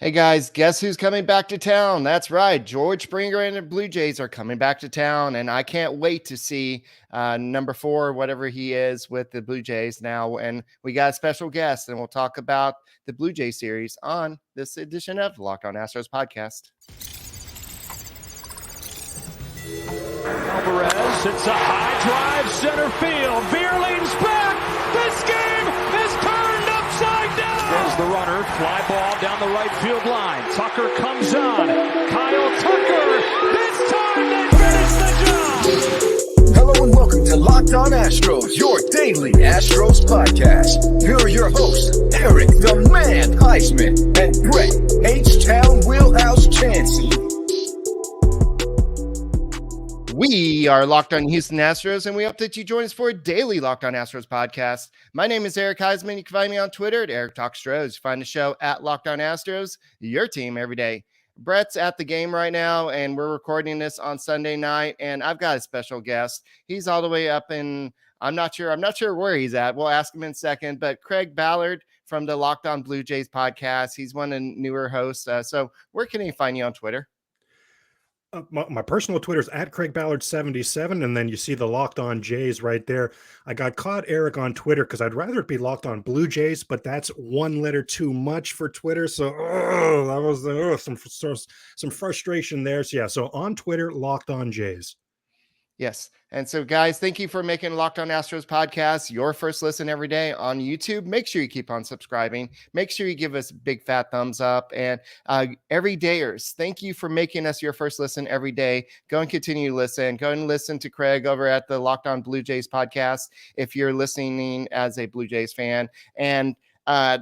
Hey guys, guess who's coming back to town? That's right. George Springer and the Blue Jays are coming back to town, and I can't wait to see number 4, whatever he is, with the Blue Jays now. And we got a special guest, and we'll talk about the Blue Jay series on this edition of Locked On Astros podcast. Alvarez hits a high drive center field. Veer leans back. This game is turned upside down. There's the runner. Fly ball down the right field line. Tucker comes on. Kyle Tucker. This time they finish the job. Hello and welcome to Locked On Astros, your daily Astros podcast. Here are your hosts, Eric the Man Huysman and Brett H-Town Wheelhouse Chancey. We are Locked On Houston Astros, and we hope that you join us for a daily Locked On Astros podcast. My name is Eric Huysman. You can find me on Twitter at Eric Talks Stros. Find the show at Locked On Astros, your team every day. Brett's at the game right now, and we're recording this on Sunday night, and I've got a special guest. He's all the way up in, I'm not sure where he's at. We'll ask him in a second, but Craig Ballard from the Locked On Blue Jays podcast. He's one of the newer hosts. So where can he find you on Twitter? My personal Twitter is at Craig Ballard 77, and then you see the Locked On Jays right there. I got caught, Eric, on Twitter because I'd rather it be Locked On Blue Jays, but that's one letter too much for Twitter. So that was some frustration there. So yeah, so on Twitter, Locked On Jays. Yes. And so, guys, thank you for making Locked On Astros podcast your first listen every day on YouTube. Make sure you keep on subscribing. Make sure you give us a big fat thumbs up. And everydayers, thank you for making us your first listen every day. Go and continue to listen. Go and listen to Craig over at the Locked On Blue Jays podcast if you're listening as a Blue Jays fan. And as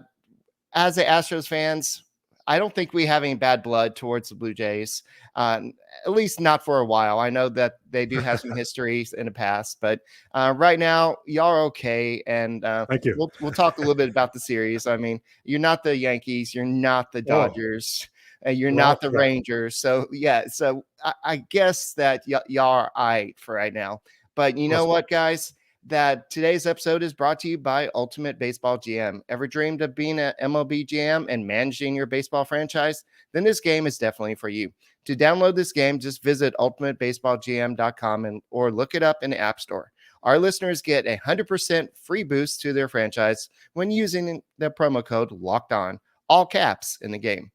the Astros fans, I don't think we have any bad blood towards the Blue Jays, at least not for a while. I know that they do have some history in the past, but right now, y'all are okay. And Thank you. We'll talk a little bit about the series. I mean, you're not the Yankees. You're not the Dodgers. You're not the Rangers. So, yeah. So I guess that y'all are all right for right now. But you know what, guys? That today's episode is brought to you by Ultimate Baseball GM. Ever dreamed of being an MLB GM and managing your baseball franchise? Then this game is definitely for you. To download this game, just visit ultimatebaseballgm.com or look it up in the App Store. Our listeners get a 100% free boost to their franchise when using the promo code Locked On, all caps, in the game.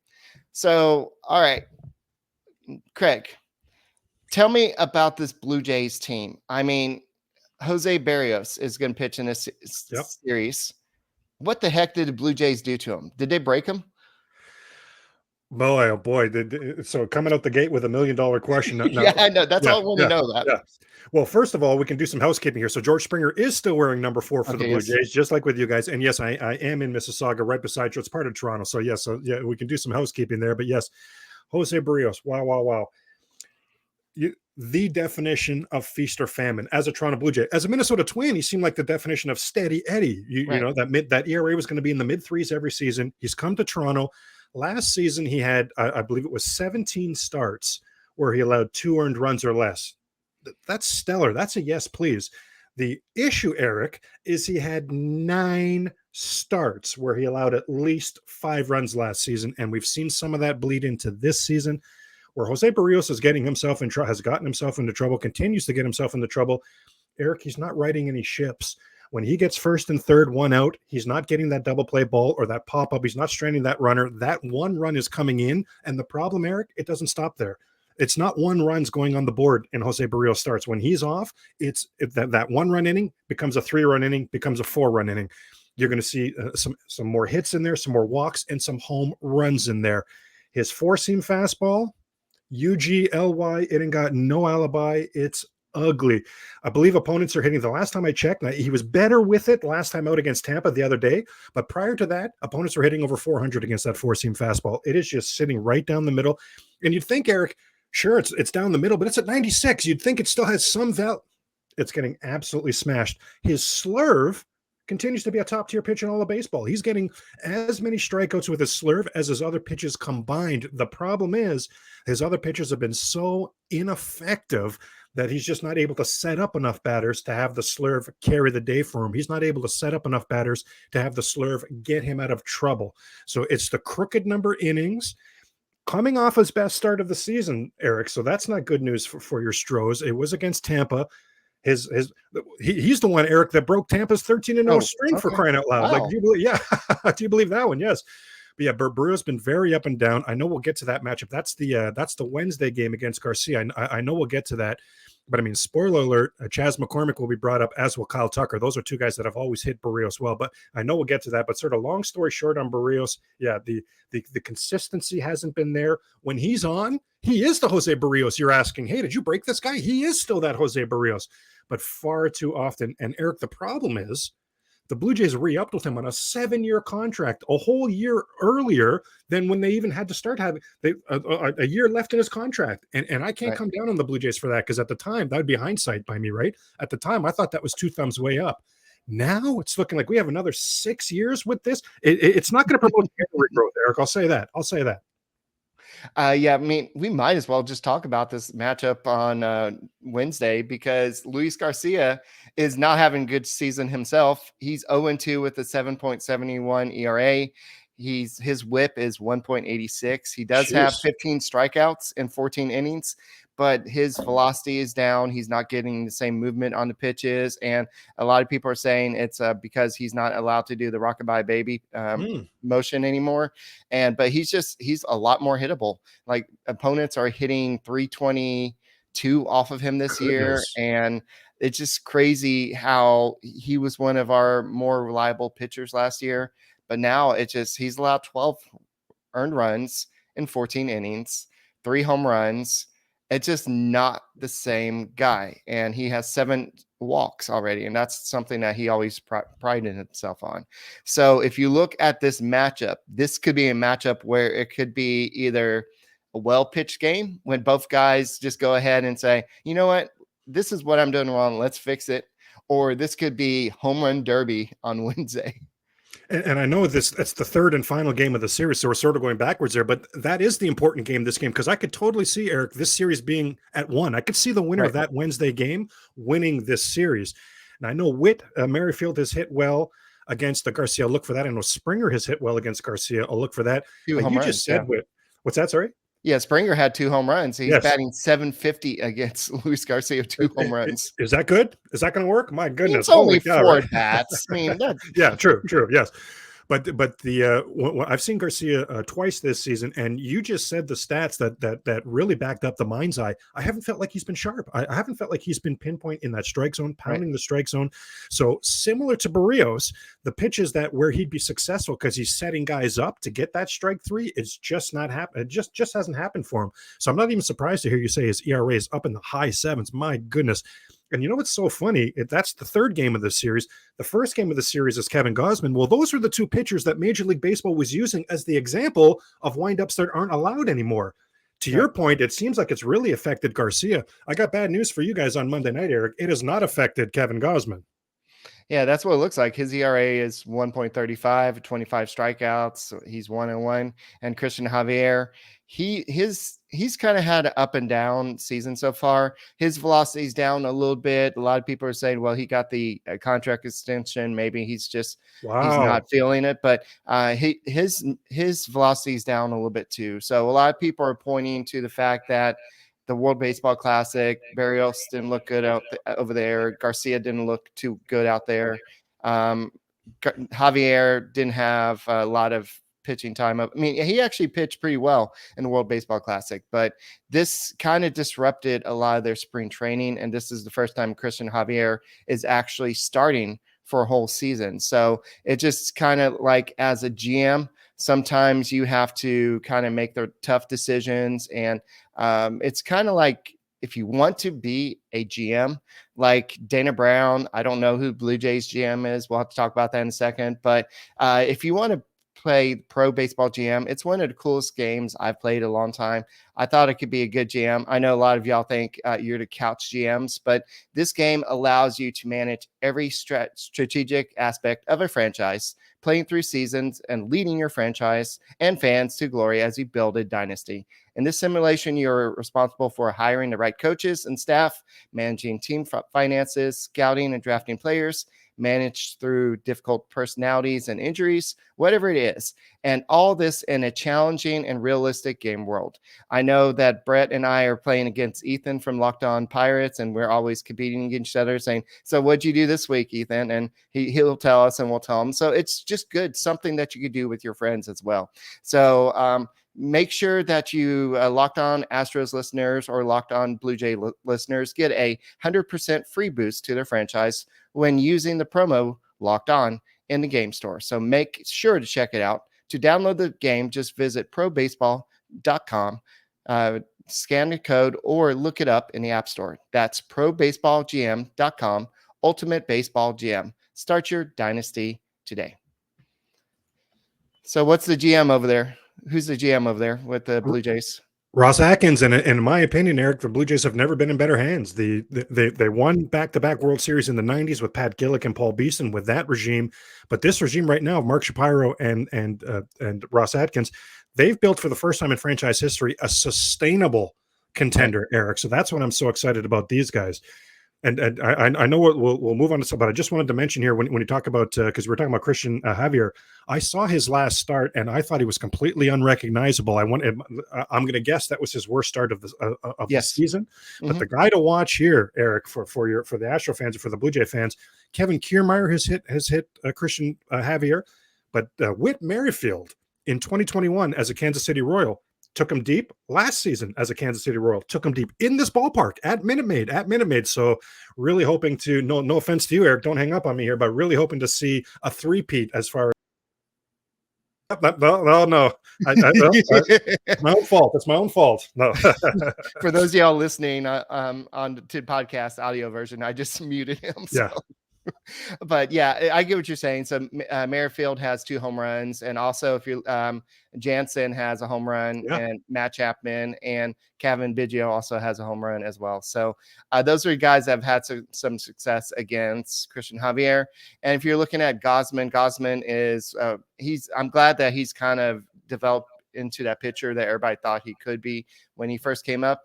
So, all right, Craig, tell me about this Blue Jays team. I mean, Jose Berrios is going to pitch in this series. What the heck did the Blue Jays do to him? Did they break him? Boy, oh boy. So coming out the gate with $1 million question. Yeah, I know. That's all I want to know that. Yeah. Well, first of all, we can do some housekeeping here. So George Springer is still wearing number 4 for the Blue Jays, just like with you guys. And yes, I am in Mississauga, right beside you. It's part of Toronto. So yes, we can do some housekeeping there. But yes, Jose Berrios. Wow. The definition of feast or famine as a Toronto Blue Jay. As a Minnesota Twin, he seemed like the definition of steady Eddie. You know, that ERA was going to be in the mid-3s every season. He's come to Toronto. Last season, he had, I believe it was 17 starts where he allowed 2 earned runs or less. That's stellar. That's a yes, please. The issue, Eric, is he had 9 starts where he allowed at least 5 runs last season, and we've seen some of that bleed into this season, where Jose Berrios is has gotten himself into trouble, continues to get himself into trouble. Eric, he's not riding any ships. When he gets first and third, 1 out, he's not getting that double play ball or that pop-up. He's not stranding that runner. That 1 run is coming in. And the problem, Eric, it doesn't stop there. It's not 1 run's going on the board in Jose Berrios starts. When he's off, that 1 run inning becomes a 3-run inning, becomes a 4-run inning. You're going to see some more hits in there, some more walks, and some home runs in there. His 4-seam fastball, UGLY, it ain't got no alibi. It's ugly. I believe opponents are hitting, the last time I checked, he was better with it last time out against Tampa the other day, but prior to that, opponents were hitting over 400 against that 4-seam fastball. It is just sitting right down the middle. And you'd think, Eric, sure, it's down the middle, but it's at 96. You'd think it still has some value. It's getting absolutely smashed. His slurve continues to be a top-tier pitch in all of baseball. He's getting as many strikeouts with his slurve as his other pitches combined. The problem is his other pitches have been so ineffective that he's just not able to set up enough batters to have the slurve carry the day for him. He's not able to set up enough batters to have the slurve get him out of trouble. So it's the crooked number innings coming off his best start of the season, Eric. So that's not good news for your Stros. It was against Tampa. He's the one, Eric, that broke Tampa's 13-0 string, for crying out loud. Wow. Like, do you believe? Yeah, do you believe that one? Yes. But yeah, Berrios been very up and down. I know we'll get to that matchup. That's the Wednesday game against Garcia. I know we'll get to that. But I mean, spoiler alert, Chas McCormick will be brought up, as will Kyle Tucker. Those are two guys that have always hit Berrios well. But I know we'll get to that. But sort of long story short on Berrios, yeah, the consistency hasn't been there. When he's on, he is the Jose Berrios. You're asking, hey, did you break this guy? He is still that Jose Berrios. But far too often. And Eric, the problem is the Blue Jays re-upped with him on a 7-year contract, a whole year earlier than when they even had to start having a year left in his contract. And I can't come down on the Blue Jays for that, because at the time, that would be hindsight by me, right? At the time, I thought that was 2 thumbs way up. Now it's looking like we have another 6 years with this. It's not going to promote regrowth, Eric. I'll say that. Yeah, I mean, we might as well just talk about this matchup on Wednesday, because Luis Garcia is not having a good season himself. He's 0-2 with a 7.71 ERA. His whip is 1.86. He does have 15 strikeouts in 14 innings, but his velocity is down. He's not getting the same movement on the pitches. And a lot of people are saying it's because he's not allowed to do the rockabye baby motion anymore. But he's a lot more hittable. Like, opponents are hitting 322 off of him this year. And it's just crazy how he was one of our more reliable pitchers last year. But now he's allowed 12 earned runs in 14 innings, 3 home runs. It's just not the same guy. And he has 7 walks already. And that's something that he always prided himself on. So if you look at this matchup, this could be a matchup where it could be either a well-pitched game when both guys just go ahead and say, you know what, this is what I'm doing wrong, let's fix it. Or this could be home run derby on Wednesday. And I know that's the third and final game of the series, so we're sort of going backwards there, but that is the important game, this game, because I could totally see, Eric, this series being at 1. I could see the winner of that Wednesday game winning this series. And I know Merrifield has hit well against the Garcia. I'll look for that. I know Springer has hit well against Garcia. I'll look for that. You just said Witt. What's that, sorry? Yeah, Springer had 2 home runs. He's batting .750 against Luis Garcia of 2 home runs. Is that good? Is that going to work? My goodness. It's only 4 bats. I mean, yeah, true. Yes. But I've seen Garcia twice this season, and you just said the stats that really backed up the mind's eye. I haven't felt like he's been sharp. I haven't felt like he's been pinpoint in that strike zone, pounding the strike zone. So similar to Berrios, the pitches that where he'd be successful because he's setting guys up to get that strike 3, it's just not happened. It just hasn't happened for him. So I'm not even surprised to hear you say his ERA is up in the high 7s. My goodness. And you know what's so funny? That's the third game of the series. The first game of the series is Kevin Gausman. Well, those are the 2 pitchers that Major League Baseball was using as the example of windups that aren't allowed anymore. To your point, it seems like it's really affected Garcia. I got bad news for you guys on Monday night, Eric. It has not affected Kevin Gausman. Yeah, that's what it looks like. His ERA is 1.35, 25 strikeouts. He's 1-1. And Christian Javier, he's kind of had an up and down season so far. His velocity's down a little bit. A lot of people are saying, well, he got the contract extension. Maybe he's not feeling it. But his velocity's down a little bit too. So a lot of people are pointing to the fact that the World Baseball Classic, Berrios didn't look good over there. Garcia didn't look too good out there. Javier didn't have a lot of pitching time. I mean, he actually pitched pretty well in the World Baseball Classic, but this kind of disrupted a lot of their spring training. And this is the first time Christian Javier is actually starting for a whole season. So it just kind of like, as a GM, sometimes you have to kind of make the tough decisions. And it's kind of like, if you want to be a GM, like Dana Brown, I don't know who Blue Jays GM is. We'll have to talk about that in a second. But if you want to play Pro Baseball GM. It's one of the coolest games I've played a long time. I thought it could be a good GM. I know a lot of y'all think you're the couch GMs, but this game allows you to manage every strategic aspect of a franchise, playing through seasons and leading your franchise and fans to glory as you build a dynasty. In this simulation, you're responsible for hiring the right coaches and staff, managing team finances, scouting and drafting players, managed through difficult personalities and injuries, whatever it is. And all this in a challenging and realistic game world. I know that Brett and I are playing against Ethan from Locked On Pirates, and we're always competing against each other saying, so what'd you do this week, Ethan? And he'll tell us and we'll tell him. So it's just good, something that you could do with your friends as well. So make sure that you Locked On Astros listeners or Locked On Blue Jay listeners get a 100% free boost to their franchise when using the promo Locked On in the game store. So make sure to check it out. To download the game, just visit probaseball.com, scan the code, or look it up in the App Store. That's probaseballgm.com, Ultimate Baseball GM. Start your dynasty today. So what's the GM over there? Who's the GM over there with the Blue Jays? Ross Atkins, and in my opinion, Eric, the Blue Jays have never been in better hands. They won back-to-back World Series in the 90s with Pat Gillick and Paul Beeson with that regime. But this regime right now, Mark Shapiro and Ross Atkins, they've built for the first time in franchise history a sustainable contender, Eric. So that's what I'm so excited about these guys. And I know we'll move on to some, but I just wanted to mention here when you talk about, because we're talking about Christian Javier, I saw his last start and I thought he was completely unrecognizable. I'm going to guess that was his worst start of the season. Mm-hmm. But the guy to watch here, Eric, for the Astro fans and for the Blue Jay fans, Kevin Kiermaier has hit Christian Javier, but Whit Merrifield in 2021 as a Kansas City Royal took him deep last season as a Kansas City Royal, took him deep in this ballpark at Minute Maid. So really hoping to, no offense to you, Eric, don't hang up on me here, but really hoping to see a three-peat as far as no. It's my own fault. It's my own fault. No. For those of y'all listening on to podcast audio version, I just muted him. So. Yeah. But yeah, I get what you're saying. So Merrifield has 2 home runs, and also if you Jansen has a home run, and Matt Chapman and Kevin Biggio also has a home run as well. So those are guys that have had some success against Christian Javier. And if you're looking at Gausman is I'm glad that he's kind of developed into that pitcher that everybody thought he could be when he first came up.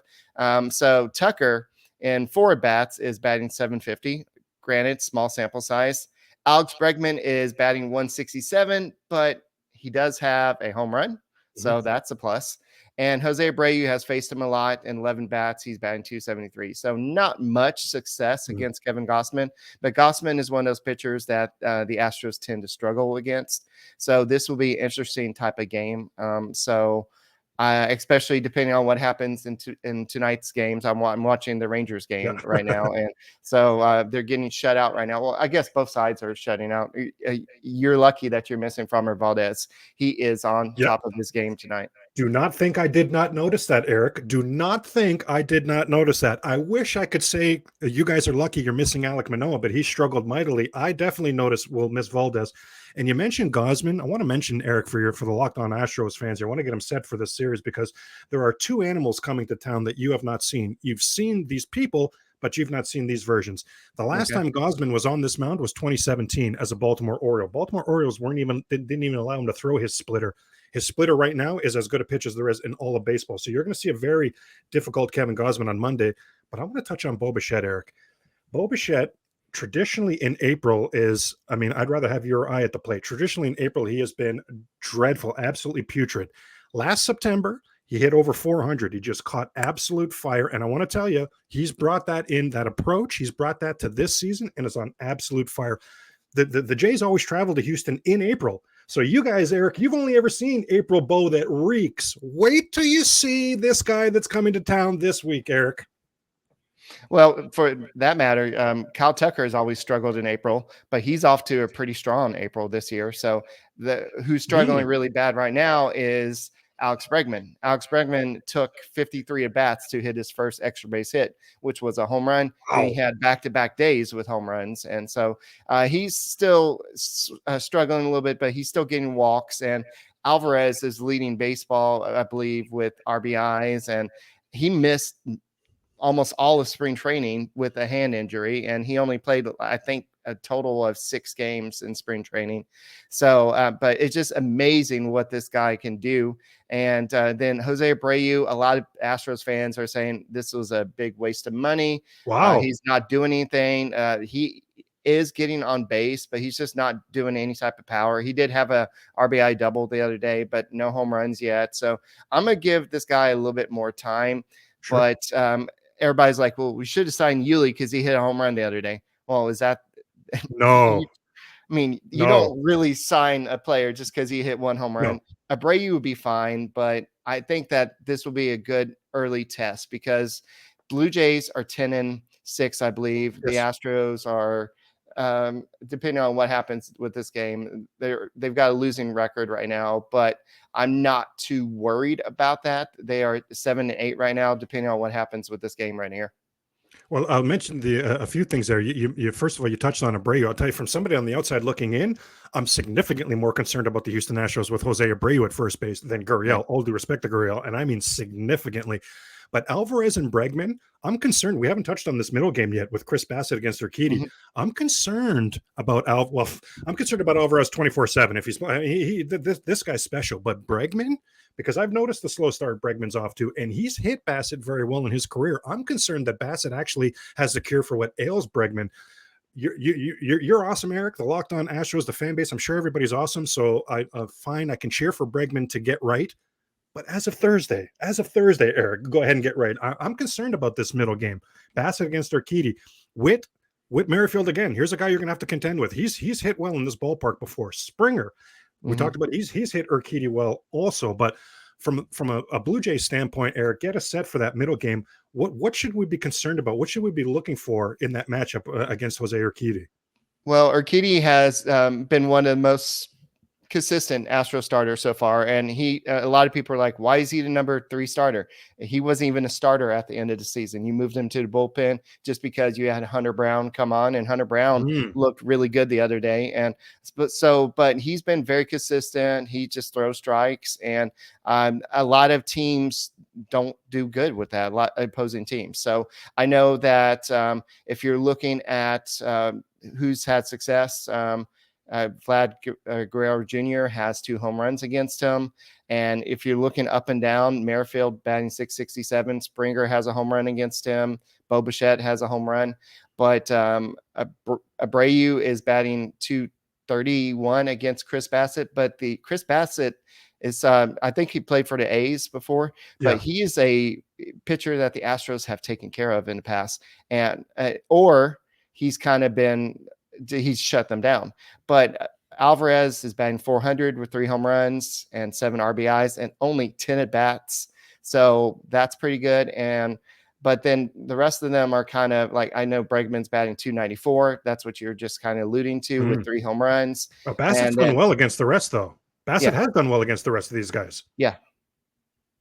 So Tucker in 4 at-bats is batting .750. Granted, small sample size. Alex Bregman is batting 167, but he does have a home run, so that's a plus. And Jose Abreu has faced him a lot in 11 bats. He's batting .273. So not much success against Kevin Gausman, but Gausman is one of those pitchers that the Astros tend to struggle against. So this will be an interesting type of game. Especially depending on what happens in tonight's games. I'm watching the Rangers game right now. And so they're getting shut out right now. Well, I guess both sides are shutting out. You're lucky that you're missing Framber Valdez. He is on top of his game tonight. Do not think I did not notice that, Eric. Do not think I did not notice that. I wish I could say you guys are lucky you're missing Alek Manoah, but he struggled mightily. I definitely noticed we'll miss Valdez. And you mentioned Gausman. I want to mention, Eric, for the Locked On Astros fans here. I want to get them set for this series because there are 2 animals coming to town that you have not seen. You've seen these people, but you've not seen these versions. The last time Gausman was on this mound was 2017 as a Baltimore Oriole. Baltimore Orioles didn't even allow him to throw his splitter. His splitter right now is as good a pitch as there is in all of baseball. So you're going to see a very difficult Kevin Gausman on Monday. But I want to touch on Bo Bichette, Eric. Bo Bichette, traditionally in April I'd rather have your eye at the plate. Traditionally in April, he has been dreadful, absolutely putrid. Last September, he hit over 400. He just caught absolute fire. And I want to tell you, he's brought that approach. He's brought that to this season and is on absolute fire. The Jays always travel to Houston in April. So you guys, Eric, you've only ever seen April Bo that reeks. Wait till you see this guy that's coming to town this week, Eric. Well, for that matter, Kyle Tucker has always struggled in April, but he's off to a pretty strong April this year. So who's struggling really bad right now is Alex Bregman. Alex Bregman took 53 at bats to hit his first extra base hit, which was a home run. Wow. And he had back-to-back days with home runs. And so he's still struggling a little bit, but he's still getting walks. And Alvarez is leading baseball, I believe, with RBIs. And he missed almost all of spring training with a hand injury. And he only played, I think, a total of 6 games in spring training. So, but it's just amazing what this guy can do. And then Jose Abreu, a lot of Astros fans are saying this was a big waste of money. Wow. He's not doing anything. He is getting on base, but he's just not doing any type of power. He did have a RBI double the other day, but no home runs yet. So I'm going to give this guy a little bit more time. Sure. But everybody's like, well, we should have signed Yuli because he hit a home run the other day. Well, is that no? I mean, you don't really sign a player just because he hit one home run. No. Abreu would be fine, but I think that this will be a good early test because Blue Jays are 10-6, I believe. Yes. The Astros are, depending on what happens with this game, they've got a losing record right now, but I'm not too worried about that. They are 7-8 right now, depending on what happens with this game right here. Well, I'll mention a few things there. You first of all, you touched on Abreu. I'll tell you, from somebody on the outside looking in, I'm significantly more concerned about the Houston Astros with Jose Abreu at first base than Gurriel. All due respect to Gurriel, and I mean significantly. But Alvarez and Bregman, I'm concerned. We haven't touched on this middle game yet with Chris Bassett against Urquidy. Mm-hmm. I'm concerned about I'm concerned about Alvarez 24/7. If he's this guy's special, but Bregman, because I've noticed the slow start Bregman's off to, and he's hit Bassett very well in his career. I'm concerned that Bassett actually has the cure for what ails Bregman. You're awesome, Eric. The Locked On Astros, the fan base. I'm sure everybody's awesome. So I can cheer for Bregman to get right. But as of Thursday, Eric, go ahead and get right. I'm concerned about this middle game. Bassett against Urquidy. Whit Merrifield again. Here's a guy you're going to have to contend with. He's hit well in this ballpark before. Springer, we talked about, he's hit Urquidy well also. But from a Blue Jay standpoint, Eric, get us set for that middle game. What should we be concerned about? What should we be looking for in that matchup against Jose Urquidy? Well, Urquidy has been one of the most consistent Astro starter so far, and a lot of people are like, why is he the number 3 starter? He wasn't even a starter at the end of the season. You moved him to the bullpen just because you had Hunter Brown come on, and Hunter Brown looked really good the other day. But he's been very consistent. He just throws strikes, and a lot of teams don't do good with that, a lot of opposing teams. So I know that if you're looking at who's had success, Vlad Guerrero Jr. has 2 home runs against him. And if you're looking up and down, Merrifield batting .667, Springer has a home run against him. Bo Bichette has a home run. But Abreu is batting .231 against Chris Bassett. But the Chris Bassett is, I think he played for the A's before, but he is a pitcher that the Astros have taken care of in the past. And or he's kind of he's shut them down. But Alvarez is batting .400 with 3 home runs and 7 RBIs and only 10 at bats. So that's pretty good. But then the rest of them are kind of like, I know Bregman's batting .294. That's what you're just kind of alluding to with 3 home runs. Oh, Bassett's done well against the rest, though. Bassett has done well against the rest of these guys. Yeah,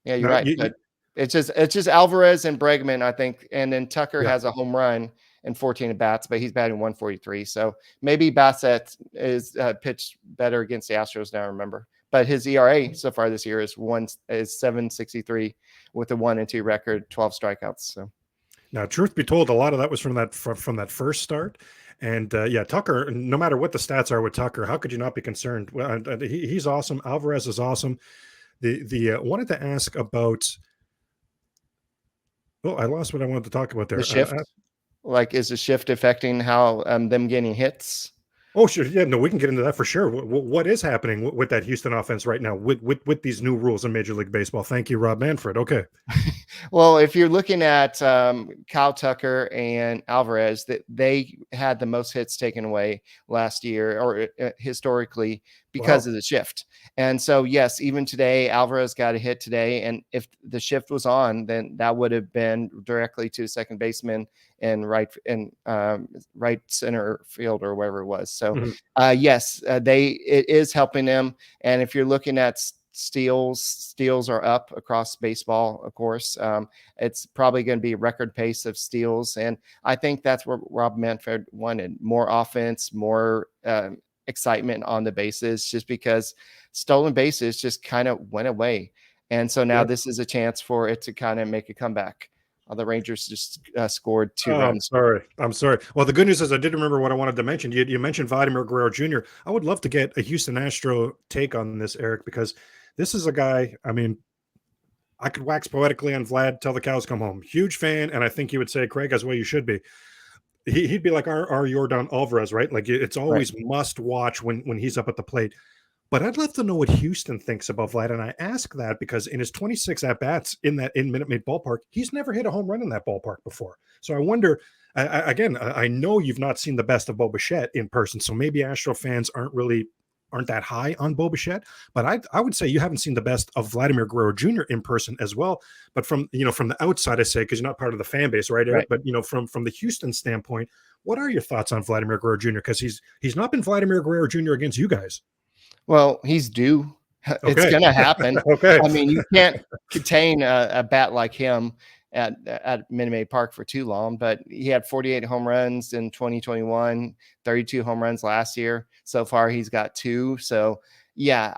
you're right. It's just Alvarez and Bregman, I think, and then Tucker has a home run and 14 at bats, but he's batting .143. So maybe Bassett is pitched better against the Astros now, remember. But his ERA so far this year is 7.63 with a 1-2 record, 12 strikeouts. So now, truth be told, a lot of that was from that first start. And Tucker, no matter what the stats are with Tucker, how could you not be concerned? Well, he's awesome. Alvarez is awesome. Wanted to ask about. Oh, I lost what I wanted to talk about there. The shift. Is the shift affecting how them getting hits? Oh, sure. Yeah, no, we can get into that for sure. What is happening with that Houston offense right now with these new rules in Major League Baseball? Thank you, Rob Manfred. Okay. Well, if you're looking at Kyle Tucker and Alvarez, that they had the most hits taken away last year or historically because of the shift. And so, yes, even today, Alvarez got a hit today. And if the shift was on, then that would have been directly to second baseman and right center field or wherever it was. So, yes, it is helping them. And if you're looking at steals are up across baseball, of course. It's probably going to be a record pace of steals. And I think that's where Rob Manfred wanted more offense, more excitement on the bases, just because stolen bases just kind of went away. And so now this is a chance for it to kind of make a comeback. The Rangers just scored 2 runs. I'm sorry. Well, the good news is I did remember what I wanted to mention. You mentioned Vladimir Guerrero Jr. I would love to get a Houston Astro take on this, Eric, because this is a guy, I mean, I could wax poetically on Vlad till the cows come home. Huge fan, and I think he would say, Craig, as well you should be. He'd be like our Yordan Alvarez, right? Like it's always must watch when he's up at the plate. But I'd love to know what Houston thinks about Vlad. And I ask that because in his 26 at-bats in Minute Maid ballpark, he's never hit a home run in that ballpark before. So I wonder, I know you've not seen the best of Bo Bichette in person, so maybe Astro fans aren't that high on Bo Bichette, but I would say you haven't seen the best of Vladimir Guerrero Jr. in person as well. But from the outside, I say, because you're not part of the fan base, right, Eric? But from the Houston standpoint, what are your thoughts on Vladimir Guerrero Jr.? Because he's not been Vladimir Guerrero Jr. against you guys. Well, he's due. It's going to happen. I mean, you can't contain a bat like him at Minute Maid Park for too long, but he had 48 home runs in 2021, 32 home runs last year. So far, he's got 2. So, yeah,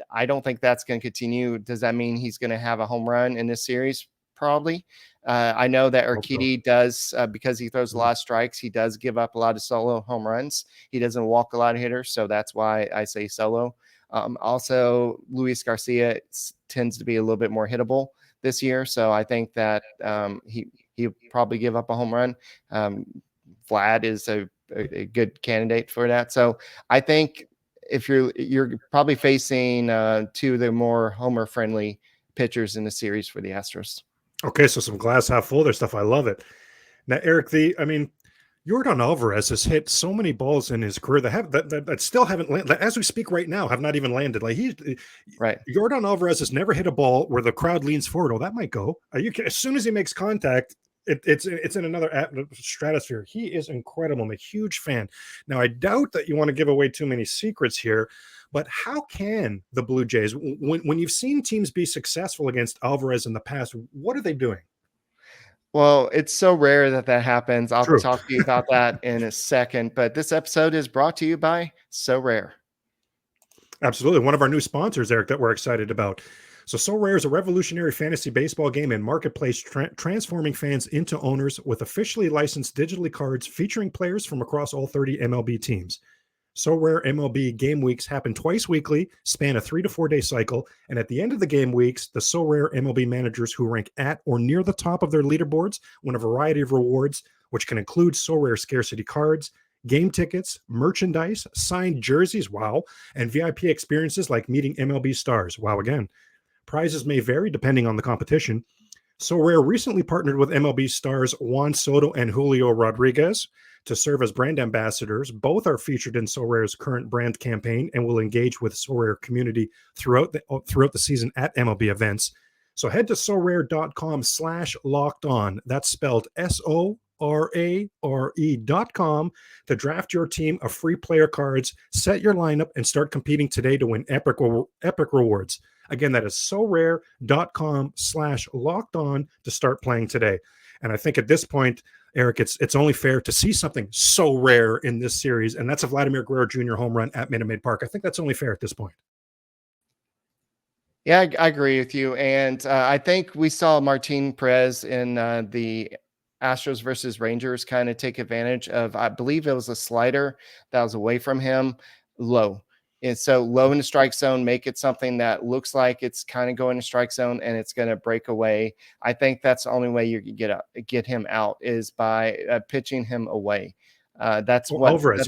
I don't think that's going to continue. Does that mean he's going to have a home run in this series? Probably. I know that Urquidy does, because he throws a lot of strikes, he does give up a lot of solo home runs. He doesn't walk a lot of hitters, so that's why I say solo. Also, Luis Garcia tends to be a little bit more hittable this year, so I think that he'll probably give up a home run. Vlad is a good candidate for that. So I think if you're probably facing 2 of the more homer-friendly pitchers in the series for the Astros. Okay, so some glass half full there stuff. I love it. Now, Eric, Yordan Alvarez has hit so many balls in his career that still haven't landed. As we speak right now, have not even landed. Like Yordan Alvarez has never hit a ball where the crowd leans forward. Oh, that might go. As soon as he makes contact, it's in another stratosphere. He is incredible. I'm a huge fan. Now, I doubt that you want to give away too many secrets here, but how can the Blue Jays, when you've seen teams be successful against Alvarez in the past, what are they doing? Well, it's so rare that happens. I'll talk to you about that in a second, but this episode is brought to you by So Rare. Absolutely. One of our new sponsors, Eric, that we're excited about. So Rare is a revolutionary fantasy baseball game and marketplace transforming fans into owners with officially licensed digitally cards featuring players from across all 30 MLB teams. So Rare MLB game weeks happen twice weekly, span a 3 to 4 day cycle, and at the end of the game weeks, the So Rare MLB managers who rank at or near the top of their leaderboards win a variety of rewards, which can include So Rare scarcity cards, game tickets, merchandise, signed jerseys, wow, and VIP experiences like meeting MLB stars, wow again. Prizes may vary depending on the competition. So Rare recently partnered with MLB stars Juan Soto and Julio Rodriguez to serve as brand ambassadors. Both are featured in So Rare's current brand campaign and will engage with So Rare community throughout the season at MLB events. So head to sorare.com/lockedon. That's spelled SORARE.com to draft your team of free player cards, set your lineup, and start competing today to win epic rewards. Again, that is sorare.com/lockedon to start playing today. And I think at this point, Eric, it's only fair to see something so rare in this series, and that's a Vladimir Guerrero Jr. home run at Minute Maid Park. I think that's only fair at this point. Yeah, I agree with you. And I think we saw Martin Perez in the Astros versus Rangers kind of take advantage of, I believe it was a slider that was away from him, low. And so low in the strike zone, make it something that looks like it's kind of going to strike zone and it's going to break away. I think that's the only way you can get him out is by pitching him away. That's Alvarez,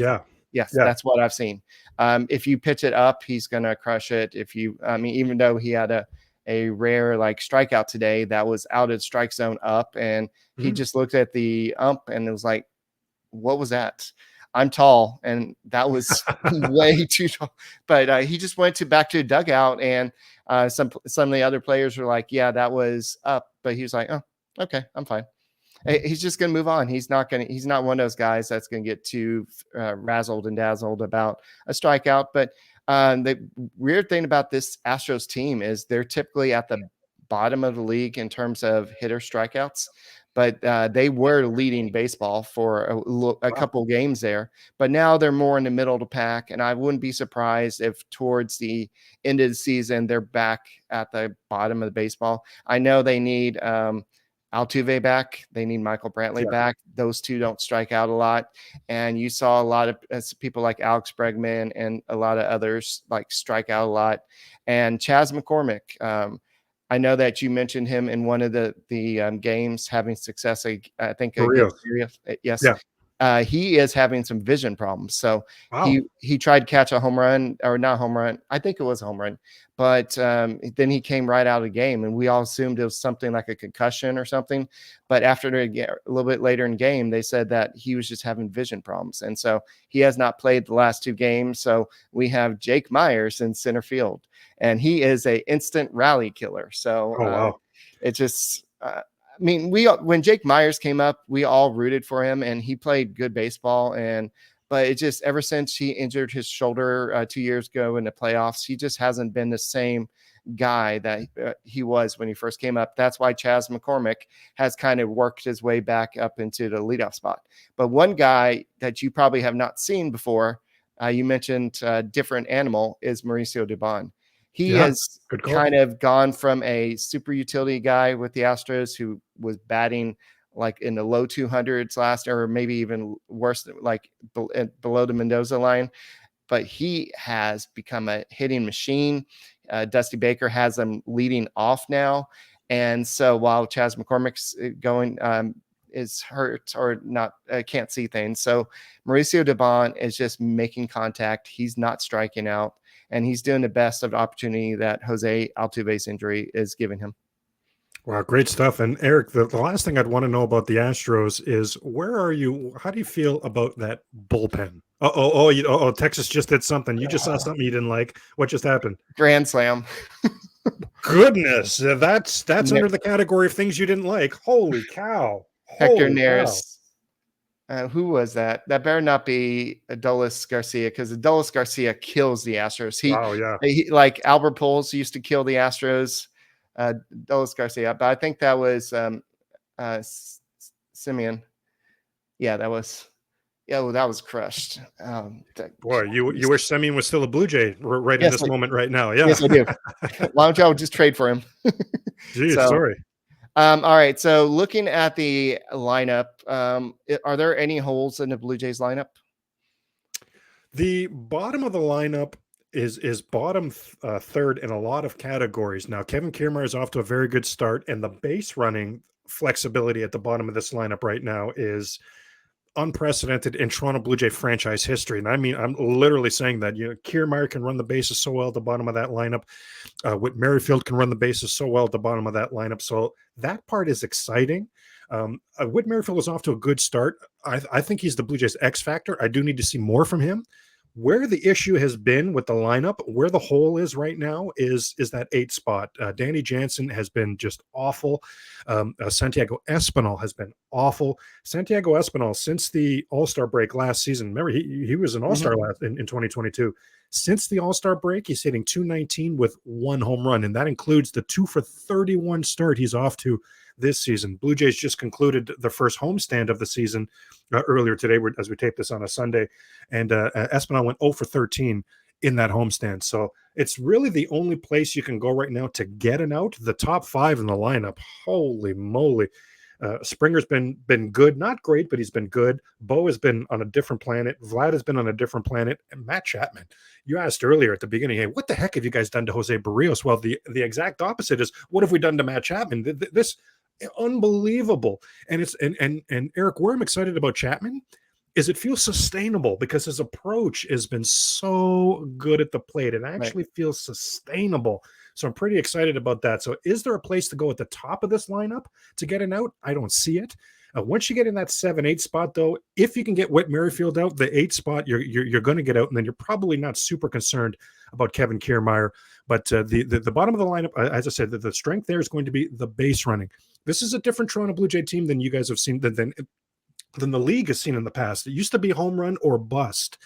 Yes, that's what I've seen. If you pitch it up, he's going to crush it. Even though he had a rare strikeout today that was out of strike zone up, and he just looked at the ump and it was like, what was that? I'm tall, and that was way too tall. But he just went back to the dugout, and some of the other players were like, yeah, that was up. But he was like, oh, okay, I'm fine. He's just going to move on. He's not one of those guys that's going to get too razzled and dazzled about a strikeout. But The weird thing about this Astros team is they're typically at the bottom of the league in terms of hitter strikeouts, but they were leading baseball for a couple games there. But now they're more in the middle of the pack, and I wouldn't be surprised if towards the end of the season they're back at the bottom of the baseball. I know they need Altuve back. They need Michael Brantley back. Those two don't strike out a lot. And you saw a lot of people like Alex Bregman and a lot of others like strike out a lot. And Chas McCormick, I know that you mentioned him in one of the games having success. I think against Berrios. Yes. Yeah. He is having some vision problems. So he tried to catch a home run, or not home run. I think it was a home run, but then he came right out of the game, and we all assumed it was something like a concussion or something. But after a little bit later in the game, they said that he was just having vision problems. And so he has not played the last 2 games. So we have Jake Myers in center field, and he is a instant rally killer. So it just I mean, when Jake Myers came up, we all rooted for him, and he played good baseball. But it just, ever since he injured his shoulder 2 years ago in the playoffs, he just hasn't been the same guy that he was when he first came up. That's why Chas McCormick has kind of worked his way back up into the leadoff spot. But one guy that you probably have not seen before, you mentioned different animal, is Mauricio Dubon. He has kind of gone from a super utility guy with the Astros who was batting like in the low 200s last, or maybe even worse, like below the Mendoza line. But he has become a hitting machine. Dusty Baker has him leading off now. And so while Chas McCormick's going is hurt or not, can't see things. So Mauricio Dubon is just making contact. He's not striking out. And he's doing the best of the opportunity that Jose Altuve's injury is giving him. Wow, great stuff. And Eric, the last thing I'd want to know about the Astros is, where are you? How do you feel about that bullpen? Texas just did something. You just saw something you didn't like. What just happened? Grand slam. Goodness, that's under the category of things you didn't like. Holy cow. Hector Neris. Who was that? That better not be Adolis Garcia, because Adolis Garcia kills the Astros. He like Albert Pujols used to kill the Astros. Adolis Garcia, but I think that was Simeon. Yeah, that was. Yeah, well, that was crushed. Boy, you wish Simeon was still a Blue Jay right in this moment right now. Yeah. Yes, I do. Why don't y'all just trade for him? Geez, sorry. All right. So looking at the lineup, are there any holes in the Blue Jays lineup? The bottom of the lineup is bottom third in a lot of categories. Now, Kevin Kiermaier is off to a very good start, and the base running flexibility at the bottom of this lineup right now is unprecedented in Toronto Blue Jay franchise history. And I mean, I'm literally saying that, Kiermaier can run the bases so well at the bottom of that lineup. Whit Merrifield can run the bases so well at the bottom of that lineup. So that part is exciting. Whit Merrifield is off to a good start. I think he's the Blue Jays X factor. I do need to see more from him. Where the issue has been with the lineup, where the hole is right now is that 8 spot. Danny Jansen has been just awful. Santiago Espinal has been awful. Santiago Espinal, since the All-Star break last season, remember he was an All-Star in 2022. Since the All-Star break, he's hitting .219 with 1 home run, and that includes the 2-for-31 start he's off to this season. Blue Jays just concluded the first homestand of the season earlier today, as we tape this on a Sunday, and Espinal went 0-for-13 in that homestand. So it's really the only place you can go right now to get an out. The top 5 in the lineup, holy moly. Springer's been good, not great, but he's been good. Bo has been on a different planet. Vlad has been on a different planet. And Matt Chapman, you asked earlier at the beginning, hey, what the heck have you guys done to Jose Berrios? Well, the exact opposite is, what have we done to Matt Chapman? This unbelievable. And it's and Eric, where I'm excited about Chapman is it feels sustainable, because his approach has been so good at the plate. It actually feels sustainable. So I'm pretty excited about that. So is there a place to go at the top of this lineup to get an out? I don't see it. Once you get in that 7-8 spot, though, if you can get Whit Merrifield out, the 8 spot, you're going to get out, and then you're probably not super concerned about Kevin Kiermaier. But the bottom of the lineup, as I said, the strength there is going to be the base running. This is a different Toronto Blue Jay team than you guys have seen, than the league has seen in the past. It used to be home run or bust.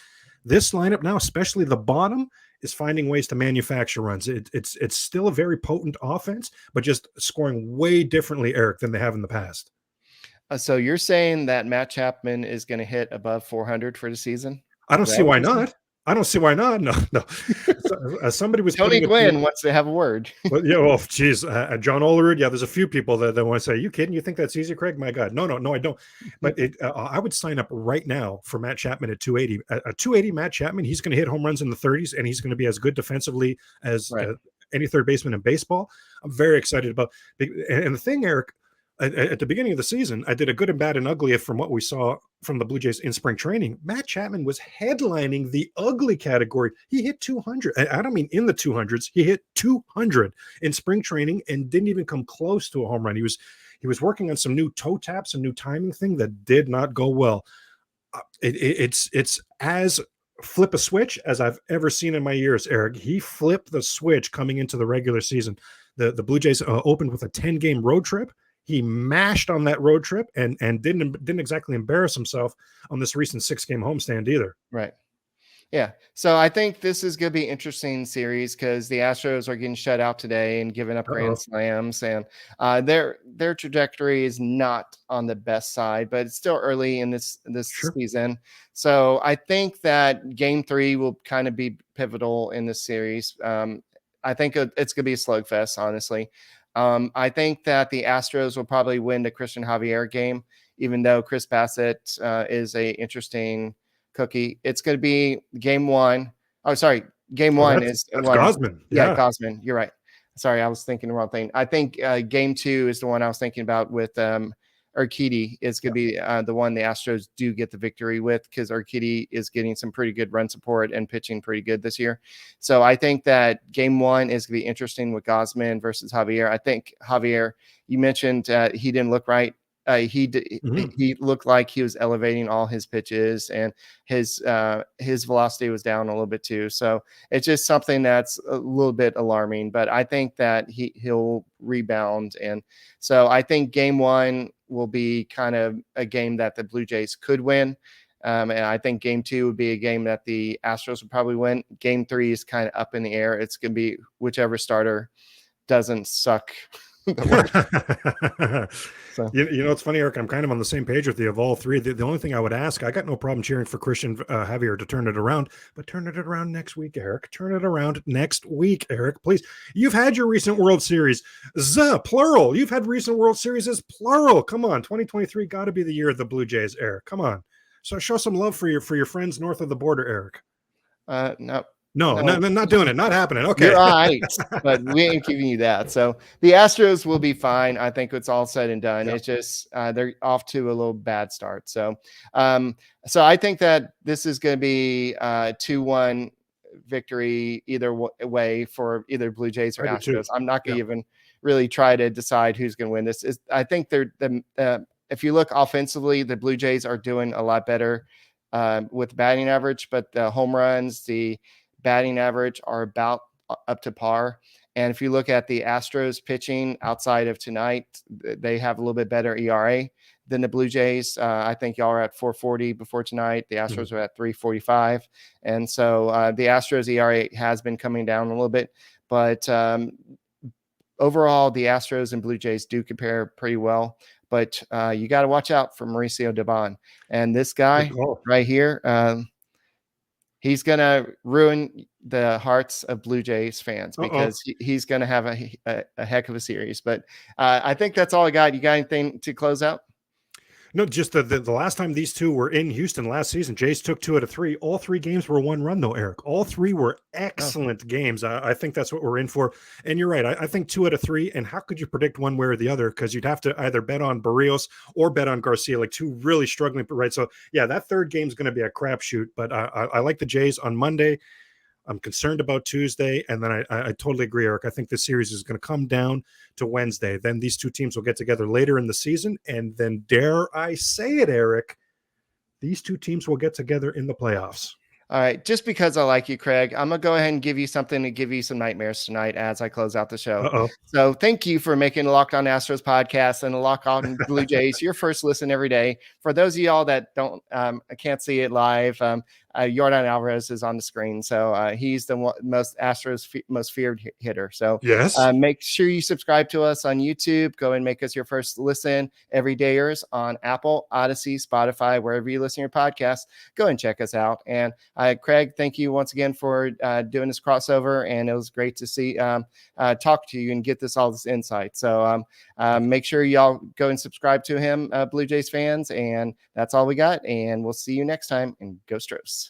This lineup now, especially the bottom, is finding ways to manufacture runs. It's still a very potent offense, but just scoring way differently, Eric, than they have in the past. So you're saying that Matt Chapman is going to hit above 400 for the season? I don't see why not. I don't see why not. No. So, somebody was Tony Gwynn wants to have a word. Well, yeah. Well, geez, John Olerud. Yeah, there's a few people that want to say, "You kidding? You think that's easy, Craig?" My God, no, I don't. But I would sign up right now for Matt Chapman at 280. A 280 Matt Chapman, he's going to hit home runs in the 30s, and he's going to be as good defensively as any third baseman in baseball. I'm very excited about. And the thing, Eric. At the beginning of the season, I did a good and bad and ugly from what we saw from the Blue Jays in spring training. Matt Chapman was headlining the ugly category. He hit 200. I don't mean in the 200s. He hit 200 in spring training and didn't even come close to a home run. He was working on some new toe taps, a new timing thing that did not go well. It's as flip a switch as I've ever seen in my years, Eric. He flipped the switch coming into the regular season. The Blue Jays opened with a 10-game road trip. He mashed on that road trip and didn't exactly embarrass himself on this recent 6-game homestand either. Right. Yeah. So I think this is going to be an interesting series because the Astros are getting shut out today and giving up grand slams, and their trajectory is not on the best side, but it's still early in this season. So I think that Game 3 will kind of be pivotal in this series. I think it's going to be a slugfest, honestly. I think that the Astros will probably win the Christian Javier game, even though Chris Bassett is a interesting cookie. It's going to be Game 1. Oh, sorry. Game 1 is Gausman. Yeah, Gausman. You're right. Sorry, I was thinking the wrong thing. I think Game 2 is the one I was thinking about with Urquidy. Is going to be the one the Astros do get the victory with, because Urquidy is getting some pretty good run support and pitching pretty good this year. So I think that Game 1 is going to be interesting with Gausman versus Javier. I think Javier, you mentioned he didn't look right. He looked like he was elevating all his pitches, and his velocity was down a little bit too. So it's just something that's a little bit alarming, but I think that he'll rebound. And so I think Game 1 will be kind of a game that the Blue Jays could win. And I think Game 2 would be a game that the Astros would probably win. Game 3 is kind of up in the air. It's going to be whichever starter doesn't suck. So. You know, it's funny, Eric, I'm kind of on the same page with you of all three. The only thing I would ask, I got no problem cheering for Christian Javier to turn it around, but turn it around next week, Eric. Turn it around next week, Eric, please. You've had your recent World Series, plural. You've had recent World Series as plural. Come on, 2023 got to be the year of the Blue Jays, Eric. Come on. So show some love for your friends north of the border, Eric. No, not doing it. Not happening. Okay. You're right, but we ain't giving you that. So the Astros will be fine. I think it's all said and done. Yep. It's just they're off to a little bad start. So I think that this is going to be 2-1 victory either way for either Blue Jays or Astros. I'm not going to even really try to decide who's going to win this. I think if you look offensively, the Blue Jays are doing a lot better with batting average, but the home runs, the batting average are about up to par. And if you look at the Astros pitching outside of tonight, they have a little bit better ERA than the Blue Jays. I think y'all are at 4.40 before tonight. The Astros are at 3.45. And so the Astros ERA has been coming down a little bit, but overall the Astros and Blue Jays do compare pretty well. But you got to watch out for Mauricio Dubon. And this guy right here, he's going to ruin the hearts of Blue Jays fans because he's going to have a heck of a series. But I think that's all I got. You got anything to close out? No, just the last time these two were in Houston last season, Jays took 2 out of 3. All 3 games were 1 run, though, Eric. All 3 were excellent games. I think that's what we're in for. And you're right. I think 2 out of 3. And how could you predict one way or the other? Because you'd have to either bet on Berrios or bet on Garcia, like 2 really struggling. Right. So, yeah, that third game is going to be a crapshoot. But I like the Jays on Monday. I'm concerned about Tuesday, and then I totally agree, Eric. I think this series is going to come down to Wednesday. Then these two teams will get together later in the season, and then, dare I say it, Eric, these two teams will get together in the playoffs. All right, just because I like you, Craig, I'm going to go ahead and give you something to give you some nightmares tonight as I close out the show. So thank you for making the Locked On Astros podcast and the Locked On Blue Jays your first listen every day. For those of y'all that don't can't see it live, Yordan Alvarez is on the screen. So he's the most Astros most feared hitter. So yes, make sure you subscribe to us on YouTube. Go and make us your first listen every dayers on Apple, Odyssey, Spotify, wherever you listen to your podcast. Go and check us out. And Craig, thank you once again for doing this crossover. And it was great to see talk to you and get all this insight. So make sure y'all go and subscribe to him, Blue Jays fans. And that's all we got. And we'll see you next time. And go Stros.